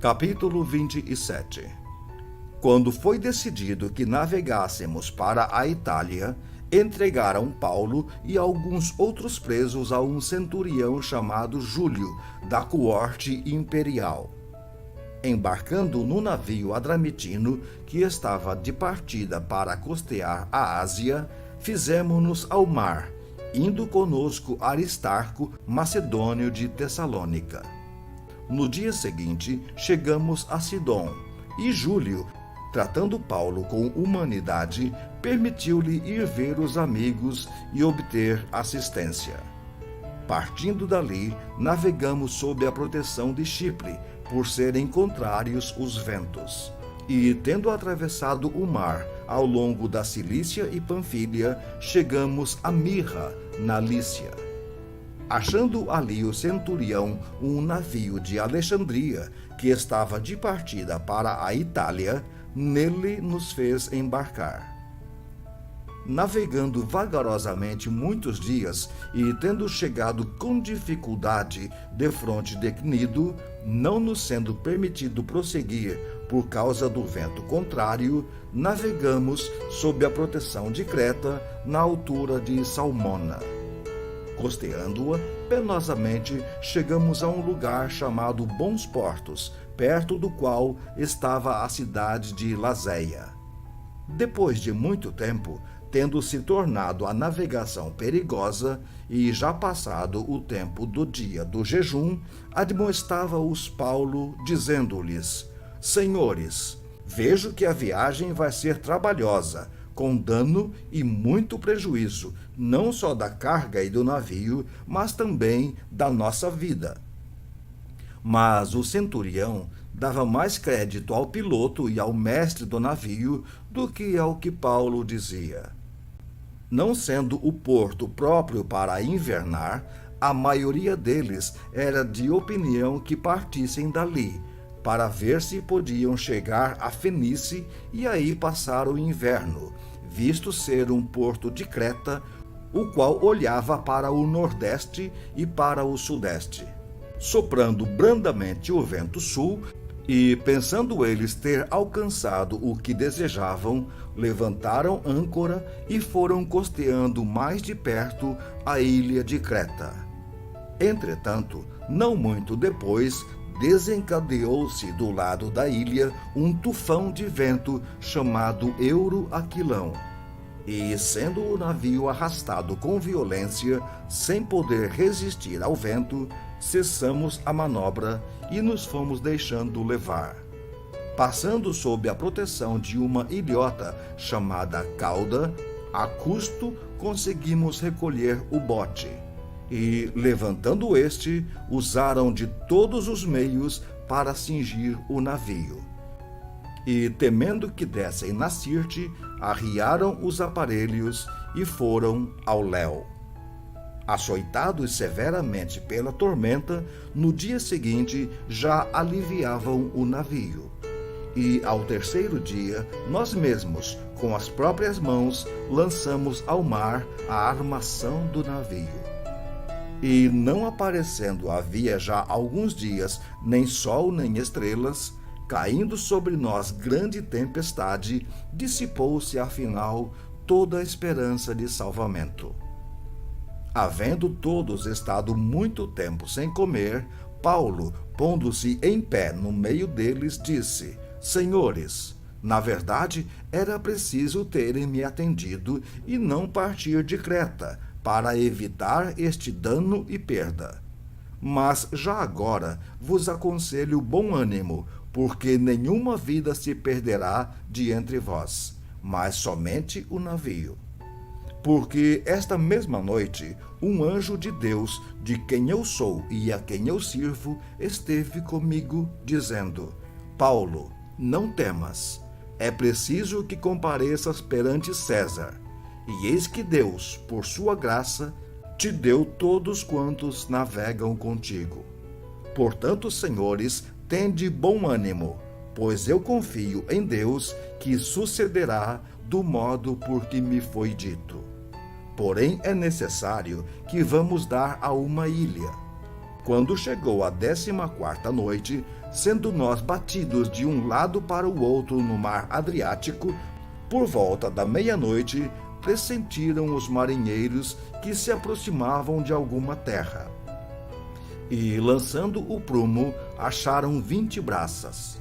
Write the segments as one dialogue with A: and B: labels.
A: Capítulo 27. Quando foi decidido que navegássemos para a Itália, entregaram Paulo e alguns outros presos a um centurião chamado Júlio, da coorte imperial. Embarcando no navio adramitino, que estava de partida para costear a Ásia, fizemo-nos ao mar, indo conosco Aristarco, macedônio de Tessalônica. No dia seguinte, chegamos a Sidom, e Júlio, tratando Paulo com humanidade, permitiu-lhe ir ver os amigos e obter assistência. Partindo dali, navegamos sob a proteção de Chipre, por serem contrários os ventos. E, tendo atravessado o mar ao longo da Cilícia e Panfília, chegamos a Mirra, na Lícia. Achando ali o centurião um navio de Alexandria, que estava de partida para a Itália, nele nos fez embarcar. Navegando vagarosamente muitos dias e tendo chegado com dificuldade defronte de Cnido, não nos sendo permitido prosseguir por causa do vento contrário, navegamos sob a proteção de Creta na altura de Salmona. Costeando-a penosamente, chegamos a um lugar chamado Bons Portos, perto do qual estava a cidade de Lazéia. Depois de muito tempo, tendo se tornado a navegação perigosa e já passado o tempo do dia do jejum, admoestava-os Paulo, dizendo-lhes: Senhores, vejo que a viagem vai ser trabalhosa, com dano e muito prejuízo, não só da carga e do navio, mas também da nossa vida. Mas o centurião dava mais crédito ao piloto e ao mestre do navio do que ao que Paulo dizia. Não sendo o porto próprio para invernar, a maioria deles era de opinião que partissem dali, para ver se podiam chegar a Fenice e aí passar o inverno, visto ser um porto de Creta, o qual olhava para o nordeste e para o sudeste. Soprando brandamente o vento sul, e, pensando eles ter alcançado o que desejavam, levantaram âncora e foram costeando mais de perto a ilha de Creta. Entretanto, não muito depois, desencadeou-se do lado da ilha um tufão de vento chamado Euro-Aquilão. E, sendo o navio arrastado com violência, sem poder resistir ao vento, cessamos a manobra e nos fomos deixando levar. Passando sob a proteção de uma ilhota chamada Cauda, a custo conseguimos recolher o bote. E, levantando este, usaram de todos os meios para cingir o navio. E, temendo que dessem na Sirte, arriaram os aparelhos e foram ao léu. Açoitados severamente pela tormenta, no dia seguinte já aliviavam o navio. E, ao terceiro dia, nós mesmos, com as próprias mãos, lançamos ao mar a armação do navio. E, não aparecendo havia já alguns dias nem sol nem estrelas, caindo sobre nós grande tempestade, dissipou-se afinal toda a esperança de salvamento. Havendo todos estado muito tempo sem comer, Paulo, pondo-se em pé no meio deles, disse: Senhores, na verdade era preciso terem me atendido e não partir de Creta, para evitar este dano e perda. Mas já agora vos aconselho bom ânimo, porque nenhuma vida se perderá de entre vós, mas somente o navio. Porque esta mesma noite, um anjo de Deus, de quem eu sou e a quem eu sirvo, esteve comigo, dizendo: Paulo, não temas, é preciso que compareças perante César. E eis que Deus, por sua graça, te deu todos quantos navegam contigo. Portanto, senhores, tende bom ânimo, pois eu confio em Deus que sucederá do modo por que me foi dito. Porém, é necessário que vamos dar a uma ilha. Quando chegou a 14ª noite, sendo nós batidos de um lado para o outro no mar Adriático, por volta da meia-noite, pressentiram os marinheiros que se aproximavam de alguma terra. E, lançando o prumo, acharam 20 braças.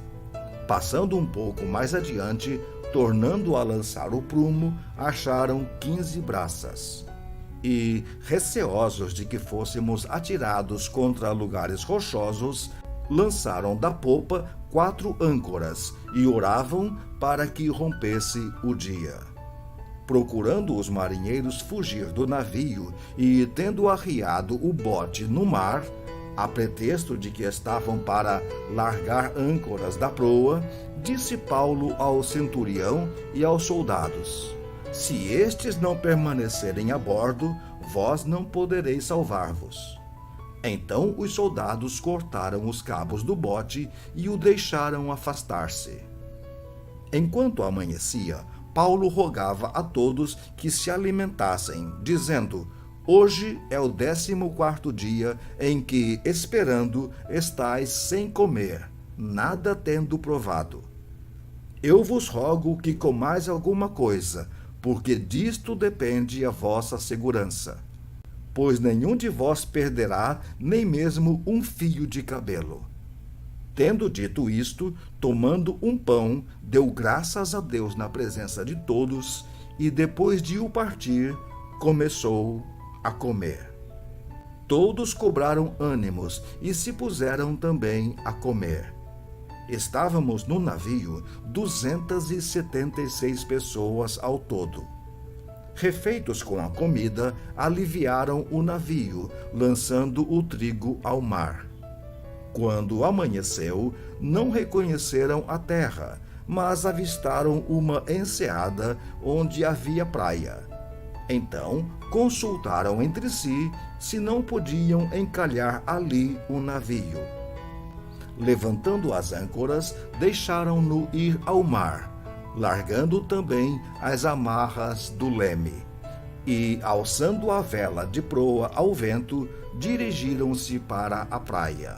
A: Passando um pouco mais adiante, tornando a lançar o prumo, acharam 15 braças. E, receosos de que fôssemos atirados contra lugares rochosos, lançaram da popa 4 âncoras e oravam para que rompesse o dia. Procurando os marinheiros fugir do navio e tendo arriado o bote no mar, a pretexto de que estavam para largar âncoras da proa, disse Paulo ao centurião e aos soldados: se estes não permanecerem a bordo, vós não podereis salvar-vos. Então os soldados cortaram os cabos do bote e o deixaram afastar-se. Enquanto amanhecia, Paulo rogava a todos que se alimentassem, dizendo: hoje é o 14º dia em que, esperando, estais sem comer, nada tendo provado. Eu vos rogo que comais alguma coisa, porque disto depende a vossa segurança. Pois nenhum de vós perderá nem mesmo um fio de cabelo. Tendo dito isto, tomando um pão, deu graças a Deus na presença de todos, e depois de o partir, começou a comer. Todos cobraram ânimos e se puseram também a comer. Estávamos no navio 276 pessoas ao todo. Refeitos com a comida, aliviaram o navio, lançando o trigo ao mar. Quando amanheceu, não reconheceram a terra, mas avistaram uma enseada onde havia praia. Então, consultaram entre si se não podiam encalhar ali o navio. Levantando as âncoras, deixaram-no ir ao mar, largando também as amarras do leme. E, alçando a vela de proa ao vento, dirigiram-se para a praia.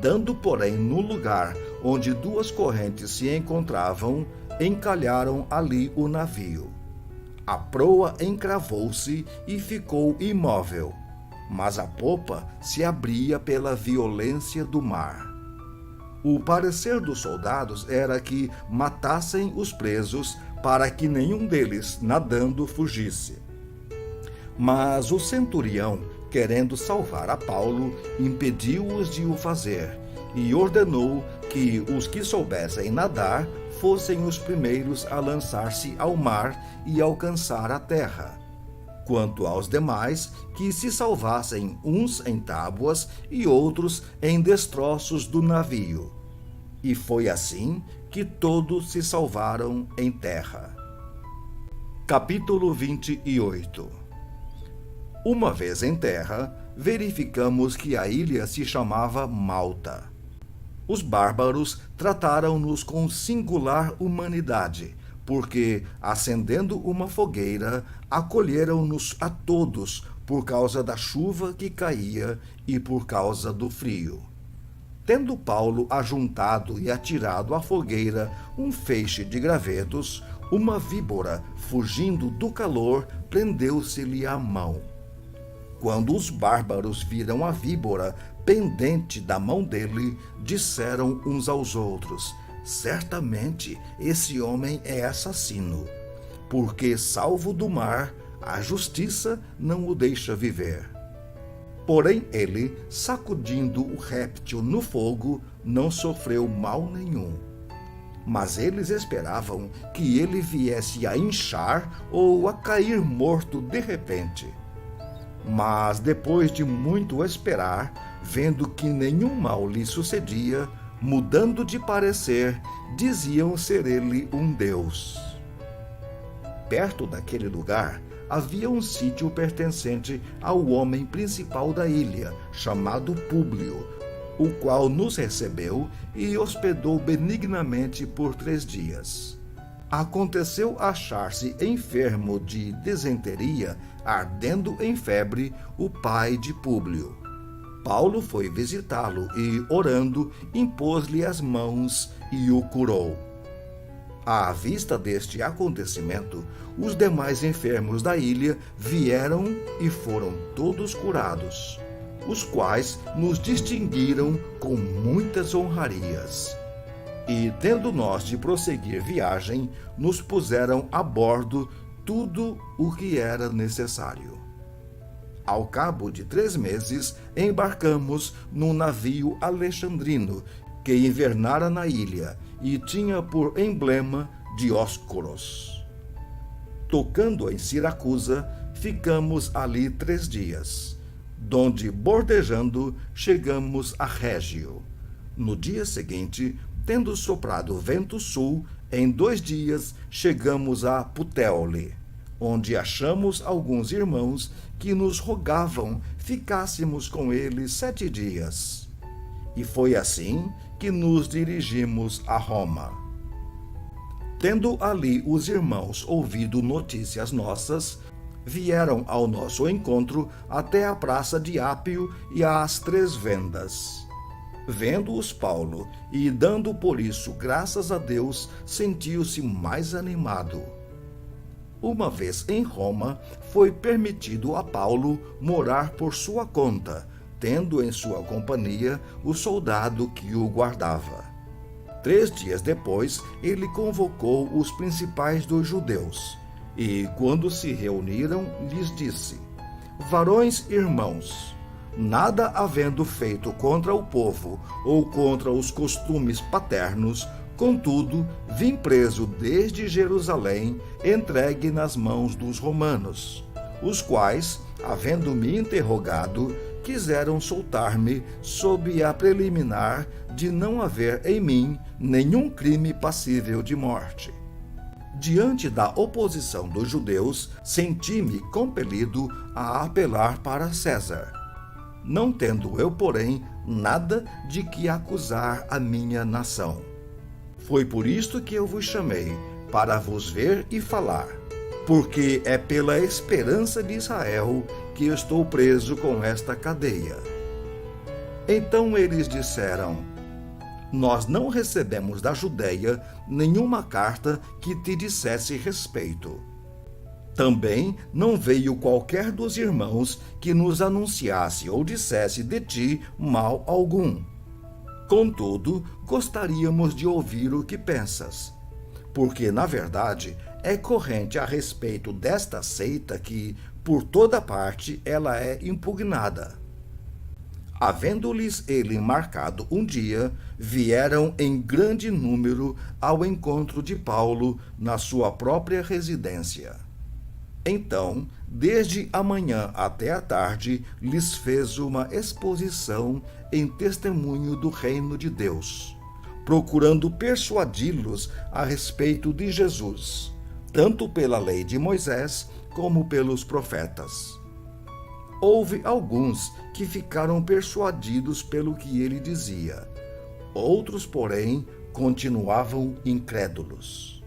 A: Dando, porém, no lugar onde 2 correntes se encontravam, encalharam ali o navio. A proa encravou-se e ficou imóvel, mas a popa se abria pela violência do mar. O parecer dos soldados era que matassem os presos para que nenhum deles, nadando, fugisse. Mas o centurião, querendo salvar a Paulo, impediu-os de o fazer e ordenou que os que soubessem nadar fossem os primeiros a lançar-se ao mar e alcançar a terra. Quanto aos demais, que se salvassem uns em tábuas e outros em destroços do navio. E foi assim que todos se salvaram em terra. Capítulo 28. Uma vez em terra, verificamos que a ilha se chamava Malta. Os bárbaros trataram-nos com singular humanidade, porque, acendendo uma fogueira, acolheram-nos a todos por causa da chuva que caía e por causa do frio. Tendo Paulo ajuntado e atirado à fogueira um feixe de gravetos, uma víbora, fugindo do calor, prendeu-se-lhe à mão. Quando os bárbaros viram a víbora pendente da mão dele, disseram uns aos outros: certamente esse homem é assassino, porque, salvo do mar, a justiça não o deixa viver. Porém ele, sacudindo o réptil no fogo, não sofreu mal nenhum. Mas eles esperavam que ele viesse a inchar ou a cair morto de repente. Mas depois de muito esperar, vendo que nenhum mal lhe sucedia, mudando de parecer, diziam ser ele um deus. Perto daquele lugar havia um sítio pertencente ao homem principal da ilha, chamado Públio, o qual nos recebeu e hospedou benignamente por 3 dias. Aconteceu achar-se enfermo de disenteria, ardendo em febre, o pai de Públio. Paulo foi visitá-lo e, orando, impôs-lhe as mãos e o curou. À vista deste acontecimento, os demais enfermos da ilha vieram e foram todos curados, os quais nos distinguiram com muitas honrarias. E, tendo nós de prosseguir viagem, nos puseram a bordo tudo o que era necessário. Ao cabo de 3 meses, embarcamos num navio alexandrino que invernara na ilha e tinha por emblema Dióscoros. Tocando em Siracusa, ficamos ali 3 dias, donde, bordejando, chegamos a Régio. No dia seguinte, tendo soprado vento sul, em 2 dias chegamos a Puteoli, onde achamos alguns irmãos que nos rogavam ficássemos com eles 7 dias. E foi assim que nos dirigimos a Roma. Tendo ali os irmãos ouvido notícias nossas, vieram ao nosso encontro até a praça de Ápio e às 3 vendas. Vendo-os Paulo e dando por isso graças a Deus, sentiu-se mais animado. Uma vez em Roma, foi permitido a Paulo morar por sua conta, tendo em sua companhia o soldado que o guardava. 3 dias depois, ele convocou os principais dos judeus, e, quando se reuniram, lhes disse: Varões irmãos, nada havendo feito contra o povo ou contra os costumes paternos, contudo, vim preso desde Jerusalém, entregue nas mãos dos romanos, os quais, havendo-me interrogado, quiseram soltar-me sob a preliminar de não haver em mim nenhum crime passível de morte. Diante da oposição dos judeus, senti-me compelido a apelar para César, não tendo eu, porém, nada de que acusar a minha nação. Foi por isto que eu vos chamei, para vos ver e falar, porque é pela esperança de Israel que estou preso com esta cadeia. Então eles disseram: Nós não recebemos da Judeia nenhuma carta que te dissesse respeito. Também não veio qualquer dos irmãos que nos anunciasse ou dissesse de ti mal algum. Contudo, gostaríamos de ouvir o que pensas, porque, na verdade, é corrente a respeito desta seita que, por toda parte, ela é impugnada. Havendo-lhes ele marcado um dia, vieram em grande número ao encontro de Paulo na sua própria residência. Então, desde a manhã até a tarde, lhes fez uma exposição em testemunho do reino de Deus, procurando persuadi-los a respeito de Jesus, tanto pela lei de Moisés como pelos profetas. Houve alguns que ficaram persuadidos pelo que ele dizia. Outros, porém, continuavam incrédulos.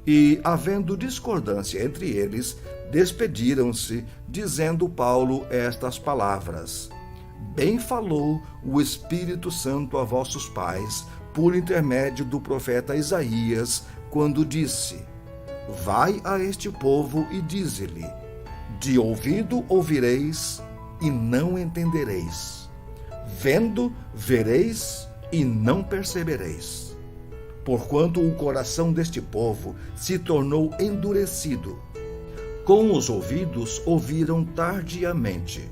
A: E, havendo discordância entre eles, despediram-se, dizendo Paulo estas palavras: Bem falou o Espírito Santo a vossos pais, por intermédio do profeta Isaías, quando disse: Vai a este povo e dize-lhe: De ouvido ouvireis e não entendereis. Vendo, vereis e não percebereis. Porquanto o coração deste povo se tornou endurecido. Com os ouvidos ouviram tardiamente,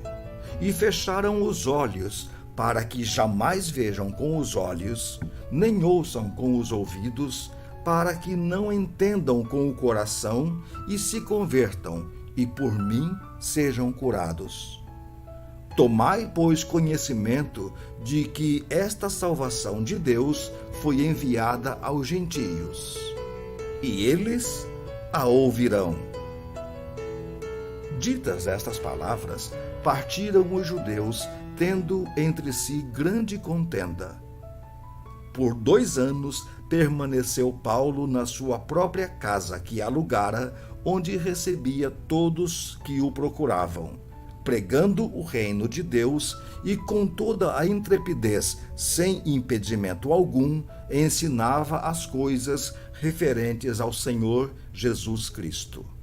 A: e fecharam os olhos, para que jamais vejam com os olhos, nem ouçam com os ouvidos, para que não entendam com o coração e se convertam, e por mim sejam curados. Tomai, pois, conhecimento de que esta salvação de Deus foi enviada aos gentios, e eles a ouvirão. Ditas estas palavras, partiram os judeus, tendo entre si grande contenda. Por 2 anos permaneceu Paulo na sua própria casa que alugara, onde recebia todos que o procuravam, pregando o reino de Deus e com toda a intrepidez, sem impedimento algum, ensinava as coisas referentes ao Senhor Jesus Cristo.